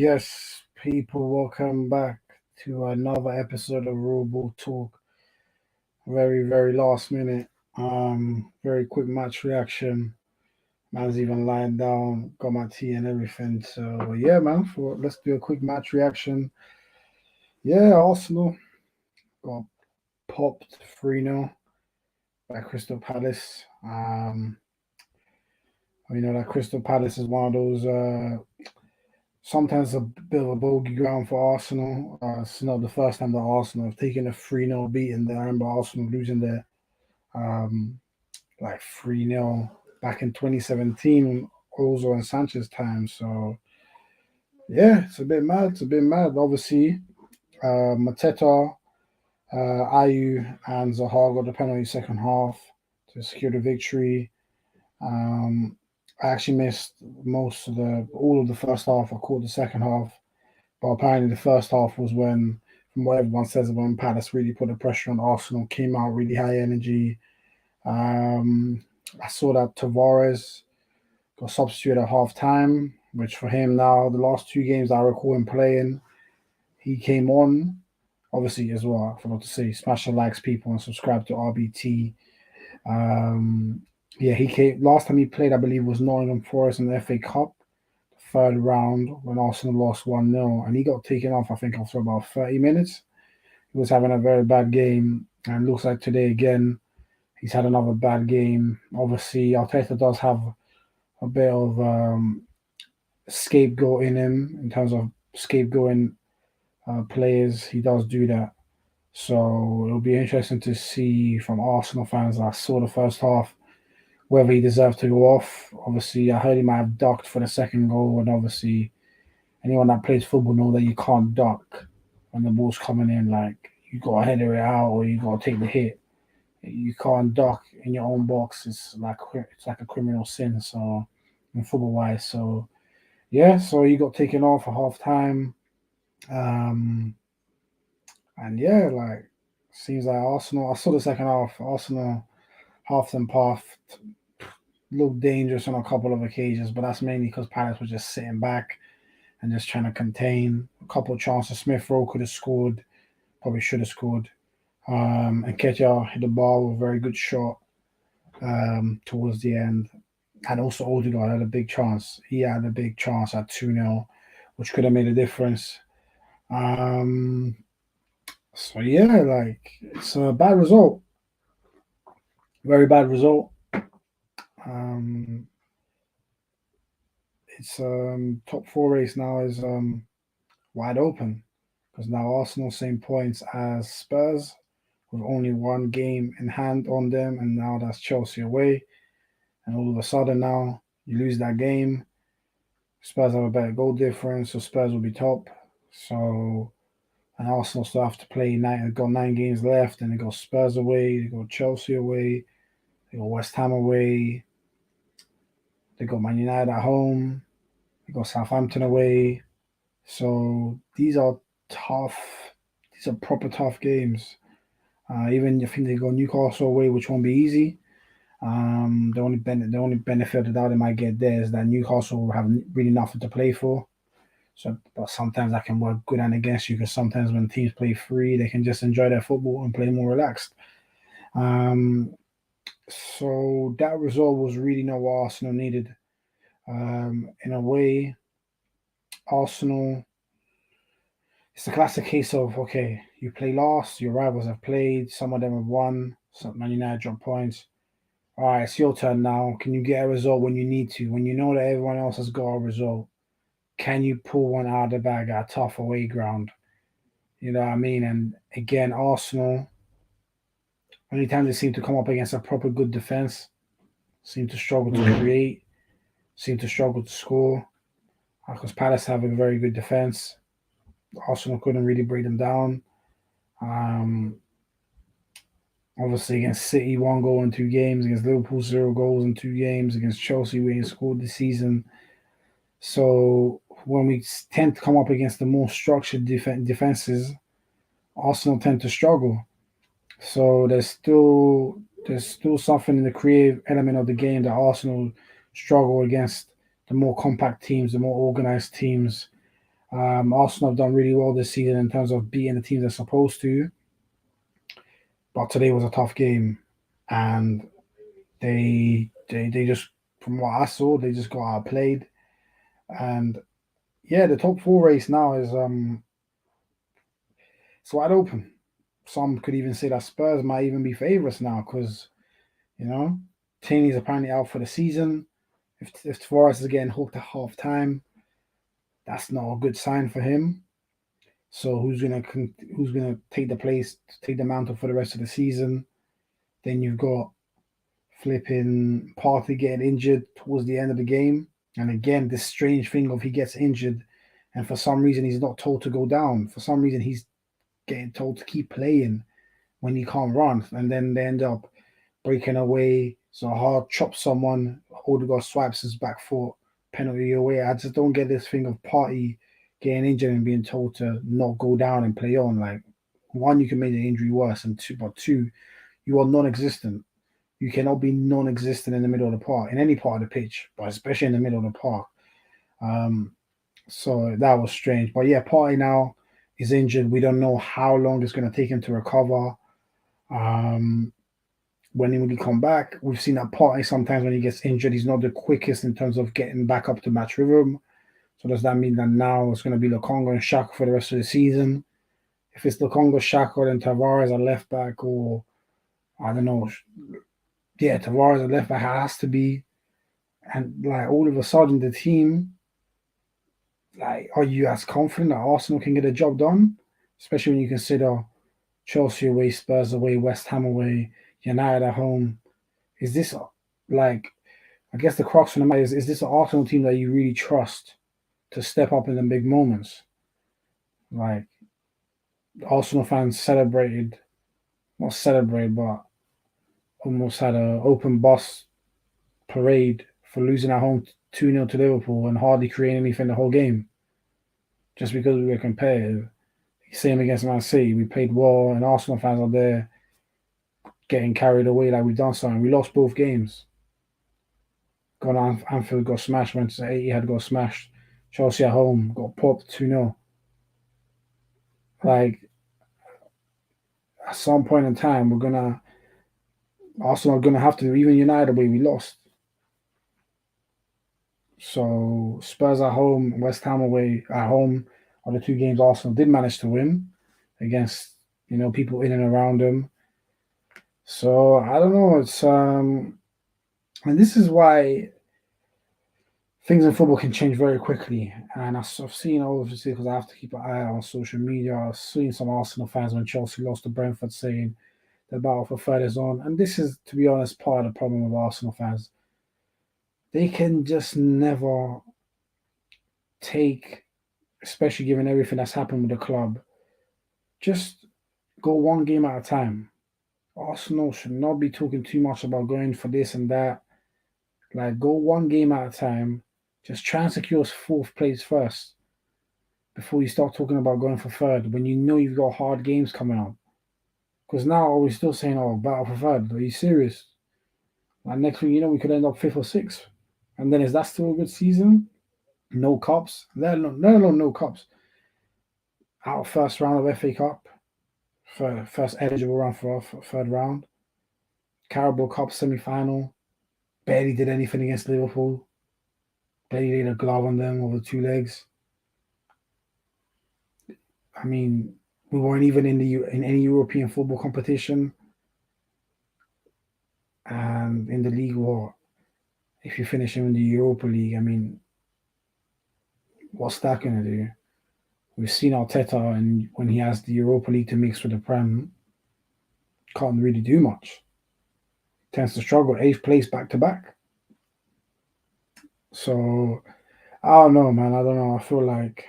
Yes, people, welcome back to another episode of Raw Ball Talk. Very last minute. Very quick match reaction. Man's even lying down, got my tea and everything. So yeah, man, let's do a quick match reaction. Yeah, Arsenal got popped 3-0 by Crystal Palace. We know that Crystal Palace is one of those sometimes a bit of a bogey ground for Arsenal. It's not the first time that Arsenal have taken a 3-0 beating there. I remember Arsenal losing there um, like 3-0 back in 2017, Ozo and Sanchez time. So, yeah, it's a bit mad. It's a bit mad. Obviously, Mateta, Ayu, and Zaha got the penalty second half to secure the victory. Um, I actually missed all of the first half. I caught the second half. But apparently, the first half was when, from what everyone says, when Palace really put the pressure on Arsenal, came out really high energy. Um, I saw that Tavares got substituted at half time, which for him now, the last two games I recall him playing, he came on. Obviously, as well, I forgot to say, smash the likes, people, and subscribe to RBT. Um, yeah, he came last time he played, I believe, was Nottingham Forest in the FA Cup third round when Arsenal lost 1-0, and he got taken off, I think, after about 30 minutes. He was having a very bad game, and looks like today again, he's had another bad game. Obviously, Arteta does have a bit of scapegoat in him in terms of scapegoating players. He does do that. So it'll be interesting to see from Arsenal fans that saw the first half whether he deserved to go off. Obviously, I heard he might have ducked for the second goal, and obviously, anyone that plays football know that you can't duck when the ball's coming in. Like you got to header it out or you got to take the hit. You can't duck in your own box. It's like a criminal sin. So, in football wise, so yeah. So he got taken off at half time, um, and yeah, like seems like Arsenal. I saw the second half. Arsenal half and path looked dangerous on a couple of occasions, but that's mainly because Palace was just sitting back and just trying to contain a couple of chances. Smith Rowe could have scored, probably should have scored. And Ketia hit the ball with a very good shot towards the end. And also Odegaard had a big chance. He had a big chance at 2-0, which could have made a difference. Um, so yeah, like it's a bad result. Very bad result. Um, it's top four race now is wide open because now Arsenal same points as Spurs with only one game in hand on them, and now that's Chelsea away. And all of a sudden now you lose that game, Spurs have a better goal difference, so Spurs will be top. So and Arsenal still have to play nine. They've got 9 games left, and they got Spurs away, they got Chelsea away, they got West Ham away, they got Man United at home, they got Southampton away. So these are tough. These are proper tough games. Even I think they got Newcastle away, which won't be easy. The only benefit that they might get there is that Newcastle will have really nothing to play for. So, but sometimes that can work good and against you because sometimes when teams play free, they can just enjoy their football and play more relaxed. Um, so that result was really not what Arsenal needed. In a way, Arsenal, it's the classic case of okay, you play last, your rivals have played, some of them have won, some Man United dropped points. All right, it's your turn now. Can you get a result when you need to? When you know that everyone else has got a result, can you pull one out of the bag at a tough away ground? You know what I mean? And again, Arsenal, anytime they seem to come up against a proper good defense, seem to struggle to create, seem to struggle to score. Because Palace have a very good defense. Arsenal couldn't really break them down. Um, Obviously, against City, 1 goal in 2 games. Against Liverpool, 0 goals in 2 games. Against Chelsea, we ain't scored this season. So when we tend to come up against the more structured defenses, Arsenal tend to struggle. So there's still something in the creative element of the game that Arsenal struggle against the more compact teams, the more organized teams. Arsenal have done really well this season in terms of beating the teams they're supposed to, but today was a tough game, and they just, from what I saw, they just got outplayed. And yeah, the top four race now is it's wide open. Some could even say that Spurs might even be favourites now because you know Tierney's apparently out for the season. If Tavares is getting hooked at half time, that's not a good sign for him. So who's gonna take the place, take the mantle for the rest of the season? Then you've got flipping Partey getting injured towards the end of the game, and again this strange thing of he gets injured, and for some reason he's not told to go down. For some reason he's getting told to keep playing when he can't run, and then they end up breaking away. Zaha chops someone, Odegaard swipes his back foot, penalty away. I just don't get this thing of Partey getting injured and being told to not go down and play on. Like, one, you can make the injury worse, and two, you are non-existent. You cannot be non-existent in the middle of the park, in any part of the pitch, but especially in the middle of the park. So that was strange. But yeah, Partey now is injured. We don't know how long it's going to take him to recover. When he come back, we've seen that Partey sometimes when he gets injured, he's not the quickest in terms of getting back up to match rhythm. So does that mean that now it's going to be Lokonga and Xhaka for the rest of the season? If it's Lokonga, Xhaka, then Tavares at left back, or I don't know. Yeah, Tavares at left back has to be. And like all of a sudden, the team, like, are you as confident that Arsenal can get the job done? Especially when you consider Chelsea away, Spurs away, West Ham away, United at home. Is this like, I guess the crux of the matter is this an Arsenal team that you really trust to step up in the big moments? Like, Arsenal fans celebrated, not celebrated, but almost had an open bus parade for losing at home 2-0 to Liverpool and hardly creating anything the whole game just because we were competitive. Same against Man City. We played well, and Arsenal fans are there getting carried away like we've done something. We lost both games. Gone on Anfield, got smashed. Went to Etihad, got smashed. Chelsea at home, got popped 2-0. Like, at some point in time, Arsenal are gonna have to, even United away, we lost. So Spurs at home, West Ham away at home are the two games Arsenal did manage to win against people in and around them. So I don't know. It's and this is why things in football can change very quickly. And I've seen, obviously, because I have to keep an eye on social media, I've seen some Arsenal fans when Chelsea lost to Brentford saying the battle for third is on. And this is, to be honest, part of the problem with Arsenal fans. They can just never take, especially given everything that's happened with the club, just go one game at a time. Arsenal should not be talking too much about going for this and that. Like, go one game at a time. Just try and secure fourth place first before you start talking about going for third when you know you've got hard games coming up. Because now we're still saying, oh, battle for third. Are you serious? Like, next week, we could end up fifth or sixth. And then is that still a good season? No cups. Let alone no cups. Out first round of FA Cup. First eligible round for third round. Carabao Cup semi-final. Barely did anything against Liverpool. Barely laid a glove on them over 2 legs. I mean, we weren't even in any European football competition. And in the league, well, if you finish in the Europa League, I mean, what's that going to do? We've seen Arteta, and when he has the Europa League to mix with the Prem, can't really do much. Tends to struggle. 8th place back to back. So I don't know, man. I don't know. I feel like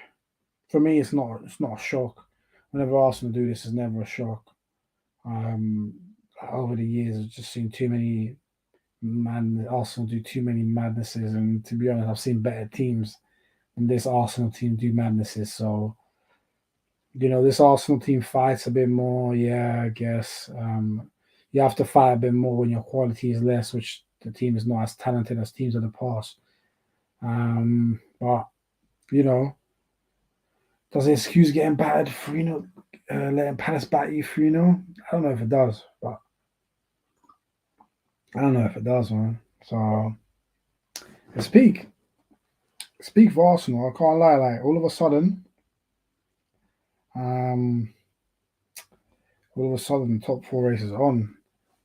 for me, it's not a shock. Whenever Arsenal do this, it's never a shock. Over the years, I've just seen too many Arsenal do too many madnesses, and to be honest, I've seen better teams than this Arsenal team do madnesses. So this Arsenal team fights a bit more. Yeah, I guess you have to fight a bit more when your quality is less, which the team is not as talented as teams of the past. But Does it excuse getting battered 3-0, letting Palace bat you 3-0? I don't know if it does, but I don't know if it does, man. So speak, speak for Arsenal. I can't lie. Like um, all of a sudden, top four races on.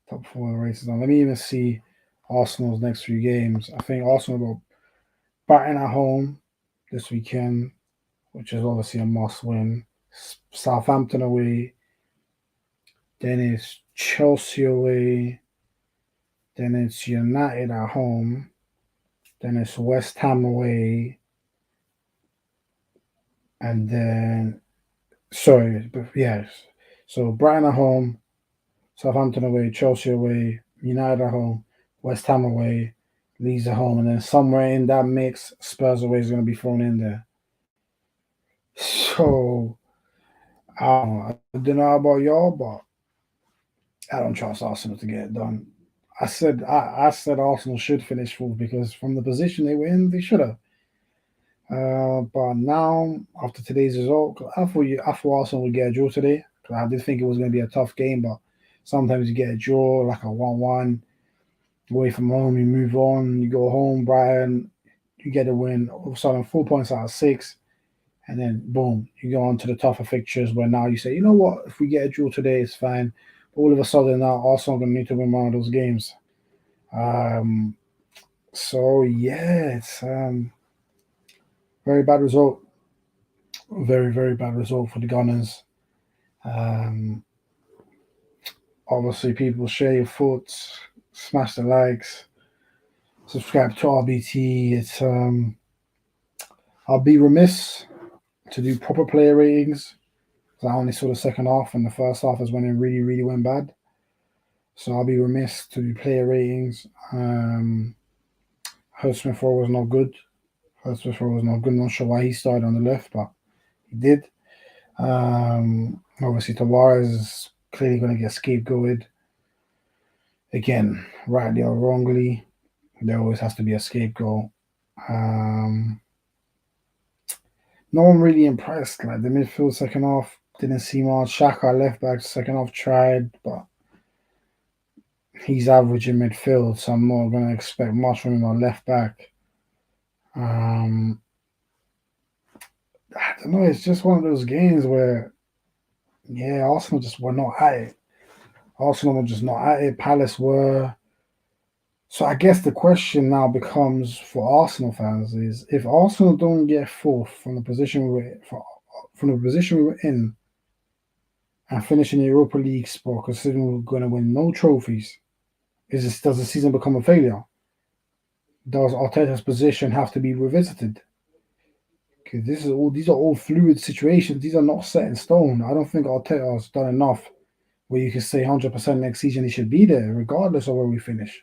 Top four races on. Let me even see Arsenal's next three games. I think Arsenal will Brighton at home this weekend, which is obviously a must win. Southampton away. Then it's Chelsea away. Then it's United at home. Then it's West Ham away. And then, sorry, but yes. So Brighton at home, Southampton away, Chelsea away, United at home, West Ham away, Leeds at home. And then somewhere in that mix, Spurs away is going to be thrown in there. So, I don't know about y'all, but I don't trust Arsenal to get it done. I said Arsenal should finish fourth because from the position they were in, they should have. But now after today's result, I thought Arsenal would get a draw today. I did think it was going to be a tough game, but sometimes you get a draw like a 1-1 away from home. You move on, you go home, Brighton, you get a win. All of a sudden, 4 points out of six, and then boom, you go on to the tougher fixtures where now you say, you know what, if we get a draw today, it's fine. But all of a sudden now Arsenal are going to need to win one of those games. Um, so yeah, it's very bad result. Very, very bad result for the Gunners. Um, Obviously, people share your thoughts, smash the likes, subscribe to RBT. I'll be remiss to do proper player ratings because I only saw the second half, and the first half is when it really, really went bad. So I'll be remiss to do player ratings. Hurst Smith was not good. Hurst Smith was not good. Not sure why he started on the left, but he did. Obviously, Tavares is clearly going to get scapegoated. Again, rightly or wrongly, there always has to be a scapegoat. No one really impressed. Like the midfield second half didn't see much. Shaka left back second half tried, but he's average in midfield, so I'm not going to expect much from him on left back. I don't know. It's just one of those games where, yeah, Arsenal just were not at it. Arsenal were just not at it. Palace were. So I guess the question now becomes for Arsenal fans is if Arsenal don't get fourth from the position we were in and finish in the Europa League spot, considering we're going to win no trophies, does the season become a failure? Does Arteta's position have to be revisited? Because these are all fluid situations. These are not set in stone. I don't think Arteta has done enough where you can say 100% next season he should be there, regardless of where we finish.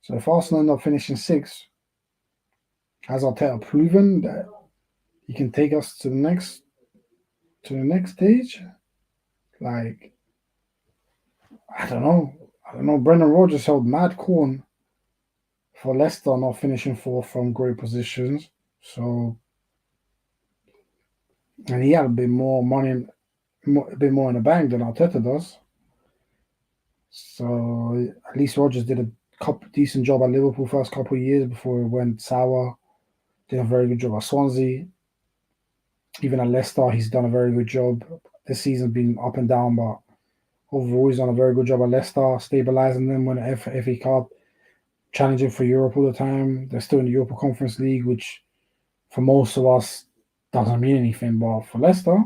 So if Arsenal end up finishing sixth, has Arteta proven that he can take us to the next stage? Like, I don't know. Brendan Rodgers held mad corn for Leicester not finishing fourth from great positions. So, and he had a bit more money, a bit more in the bank than Arteta does. So at least Rodgers did a decent job at Liverpool first couple of years before it went sour. Did a very good job at Swansea. Even at Leicester, he's done a very good job. This season's been up and down, but overall, he's done a very good job at Leicester, stabilising them, winning the FA Cup, challenging for Europe all the time. They're still in the Europa Conference League, which for most of us doesn't mean anything, but for Leicester,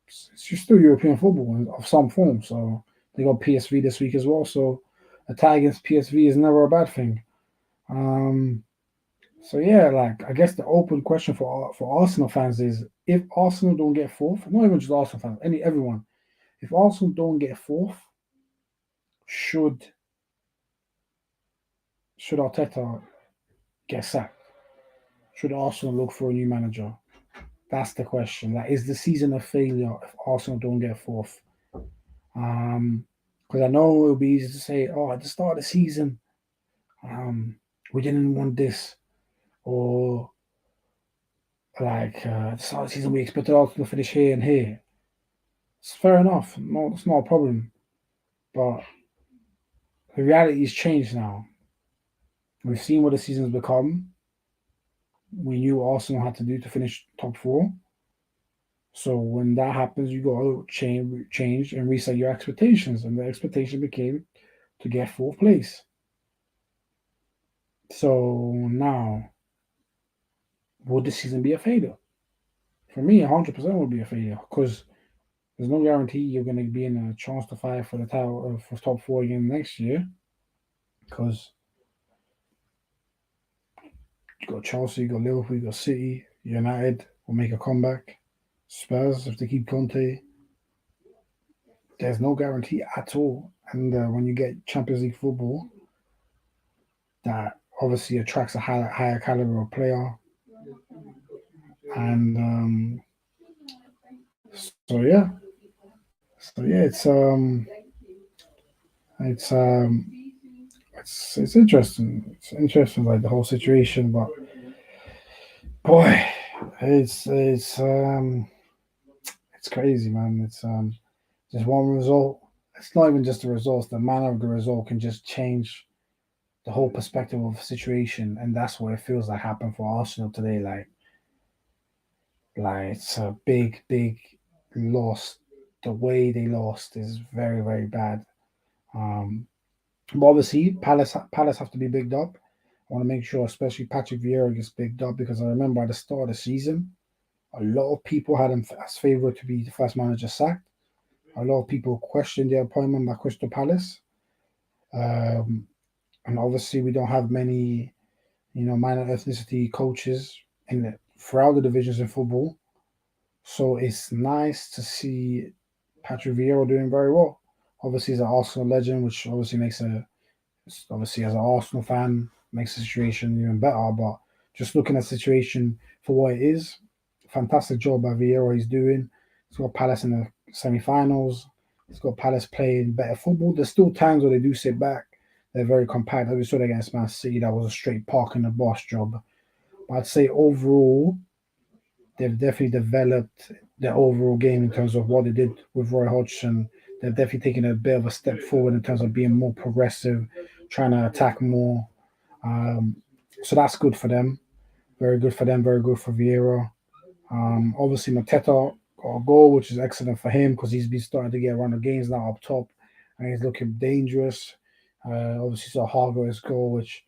it's just still European football of some form. So they got PSV this week as well. So a tie against PSV is never a bad thing. So yeah, like I guess the open question for Arsenal fans is if Arsenal don't get fourth, not even just Arsenal fans, everyone, if Arsenal don't get fourth, should Arteta get sacked? Should Arsenal look for a new manager? That's the question. Like, is the season a failure if Arsenal don't get fourth? Because I know it'll be easy to say, oh, at the start of the season, we didn't want this, or Like the start of the season, we expected Arsenal to finish here and here. It's fair enough. No, it's not a problem. But the reality has changed now. We've seen what the season's become. We knew what Arsenal had to do to finish top four. So when that happens, you got to change and reset your expectations. And the expectation became to get fourth place. So now, would the season be a failure? For me, 100% would be a failure because there's no guarantee you're going to be in a chance to fight for the title for top four again next year. Because you got Chelsea, you got Liverpool, you got City, United will make a comeback. Spurs, if they keep Conte, there's no guarantee at all. And when you get Champions League football, that obviously attracts a higher caliber of player. And so yeah, so yeah, it's it's interesting. It's interesting, like the whole situation. But boy, it's crazy, man. It's just one result. It's not even just the results. The manner of the result can just change the whole perspective of the situation, and that's what it feels like happened for Arsenal today. Like it's a big loss. The way they lost is very very bad. Um, but obviously, Palace have to be bigged up. I want to make sure, especially Patrick Vieira gets bigged up because I remember at the start of the season, a lot of people had him as favourite to be the first manager sacked. A lot of people questioned their appointment by Crystal Palace. Um, and obviously, we don't have many, minor ethnicity coaches throughout the divisions in football. So it's nice to see Patrick Vieira doing very well. Obviously, he's an Arsenal legend, which obviously as an Arsenal fan makes the situation even better. But just looking at the situation for what it is, fantastic job by Vieira he's doing. He's got Palace in the semi-finals. He's got Palace playing better football. There's still times where they do sit back. They're very compact. As we saw against Man City, that was a straight park in the boss job. But I'd say overall, they've definitely developed their overall game in terms of what they did with Roy Hodgson. They've definitely taken a bit of a step forward in terms of being more progressive, trying to attack more. Um, so that's good for them. Very good for them. Very good for Vieira. Obviously, Mateta got a goal, which is excellent for him because he's been starting to get a run of games now up top, and he's looking dangerous. Obviously, Zaha got his goal, which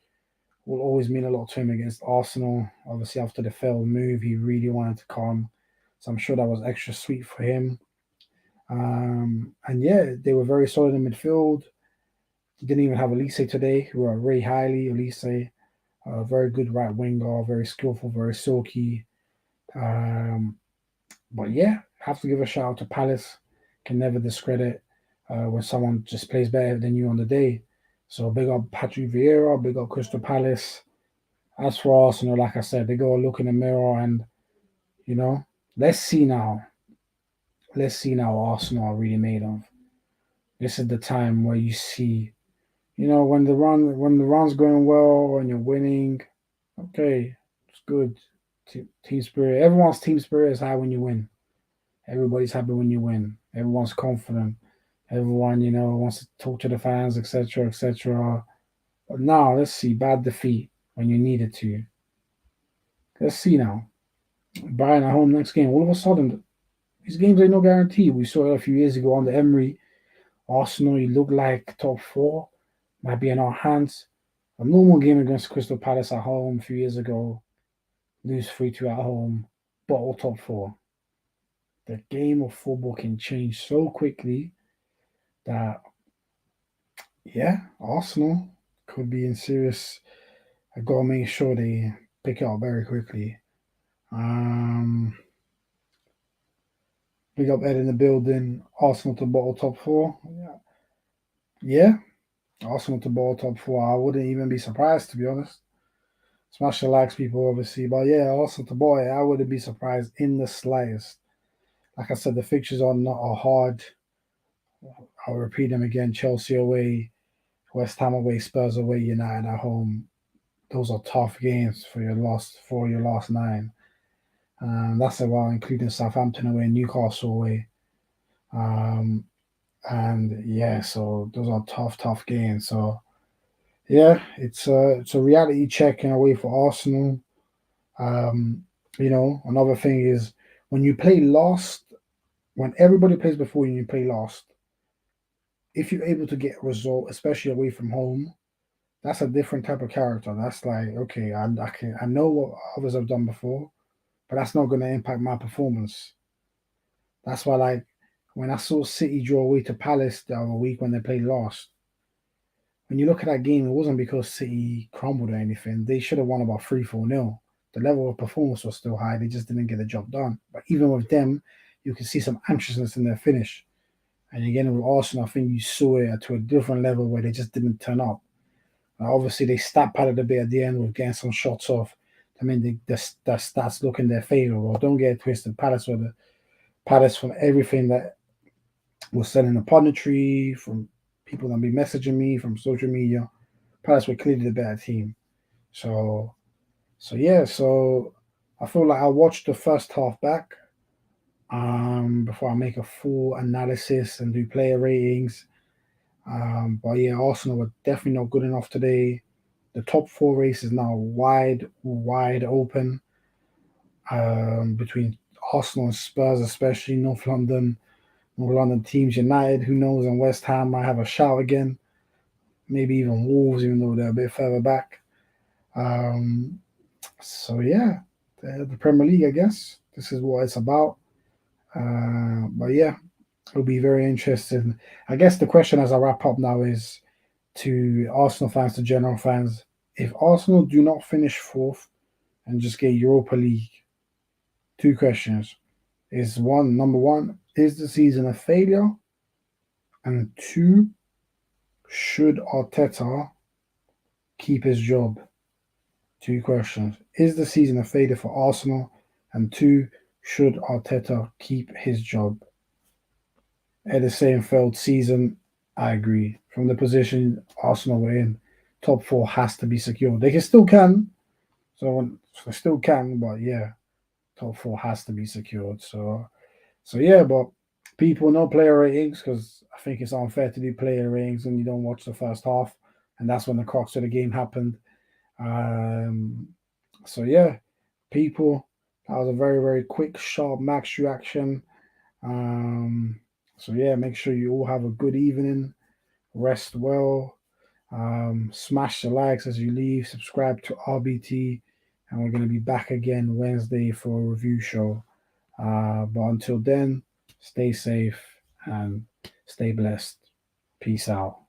will always mean a lot to him against Arsenal. Obviously, after the failed move, he really wanted to come. So I'm sure that was extra sweet for him. And yeah, they were very solid in midfield. Didn't even have Elise today, who are very highly. Elise, a very good right winger, very skillful, very silky. Um, but yeah, have to give a shout out to Palace. Can never discredit when someone just plays better than you on the day. So big up Patrick Vieira, big up Crystal Palace. As for Arsenal, like I said, they go look in the mirror and you know, let's see now. Let's see now what Arsenal are really made of. This is the time where you see, when the run's going well and you're winning, okay, it's good. Team spirit. Everyone's team spirit is high when you win. Everybody's happy when you win. Everyone's confident. Everyone, wants to talk to the fans, etc., etc. But now, let's see, bad defeat when you needed to. Let's see now. Bayern at home next game. All of a sudden, these games ain't no guarantee. We saw it a few years ago under Emery. Arsenal, you look like top four, might be in our hands. A normal game against Crystal Palace at home a few years ago, lose 3-2 at home, bottle top four. The game of football can change so quickly that, yeah, Arsenal could be in serious. I've got to make sure they pick it up very quickly. Um, Big up Ed in the building. Arsenal to bottle top four. Yeah, Arsenal to bottle top four. I wouldn't even be surprised, to be honest. Smash the likes, people, obviously. But yeah, Arsenal to bottle, I wouldn't be surprised in the slightest. Like I said, the fixtures are hard. I'll repeat them again. Chelsea away, West Ham away, Spurs away, United at home. Those are tough games for your last nine. That's about including Southampton away, Newcastle away. Um, and yeah, so those are tough games. So yeah, it's a reality check in a way for Arsenal. Um, another thing is when you play last, when everybody plays before you, and you play last. If you're able to get a result, especially away from home, that's a different type of character. That's like, okay, I know what others have done before, but that's not going to impact my performance. That's why, like, when I saw City draw away to Palace the other week when they played last, when you look at that game, it wasn't because City crumbled or anything. They should have won about 3-4-0. The level of performance was still high. They just didn't get the job done. But even with them, you can see some anxiousness in their finish. And again, with Arsenal, I think you saw it to a different level where they just didn't turn up. Obviously, they stat padded a bit at the end with getting some shots off. I mean, the stats look in their favor. Well, don't get it twisted. Palace from everything that was said in the punditry, from people that be messaging me from social media. Palace were clearly the better team. So, so I feel like I watched the first half back before I make a full analysis and do player ratings. But yeah, Arsenal were definitely not good enough today. The top four race is now wide open between Arsenal and Spurs, especially North London teams. United, who knows, and West Ham might have a shout again. Maybe even Wolves, even though they're a bit further back. Um, so yeah, the Premier League, I guess this is what it's about. But yeah, it'll be very interesting. I guess the question as I wrap up now is to Arsenal fans, to general fans, if Arsenal do not finish fourth and just get Europa League, two questions. Number one, is the season a failure? And two, should Arteta keep his job? Two questions. Is the season a failure for Arsenal? And two, should Arteta keep his job? At the same failed season, I agree. From the position Arsenal were in, top four has to be secured. They can still can, so they still can, but yeah, top four has to be secured. So yeah, but people know player ratings because I think it's unfair to do player ratings when you don't watch the first half, and that's when the crux of the game happened. Um, so yeah, people, that was a very quick, sharp max reaction. Um, so yeah, make sure you all have a good evening, rest well, smash the likes as you leave, subscribe to RBT, and we're going to be back again Wednesday for a review show. But until then, stay safe and stay blessed. Peace out.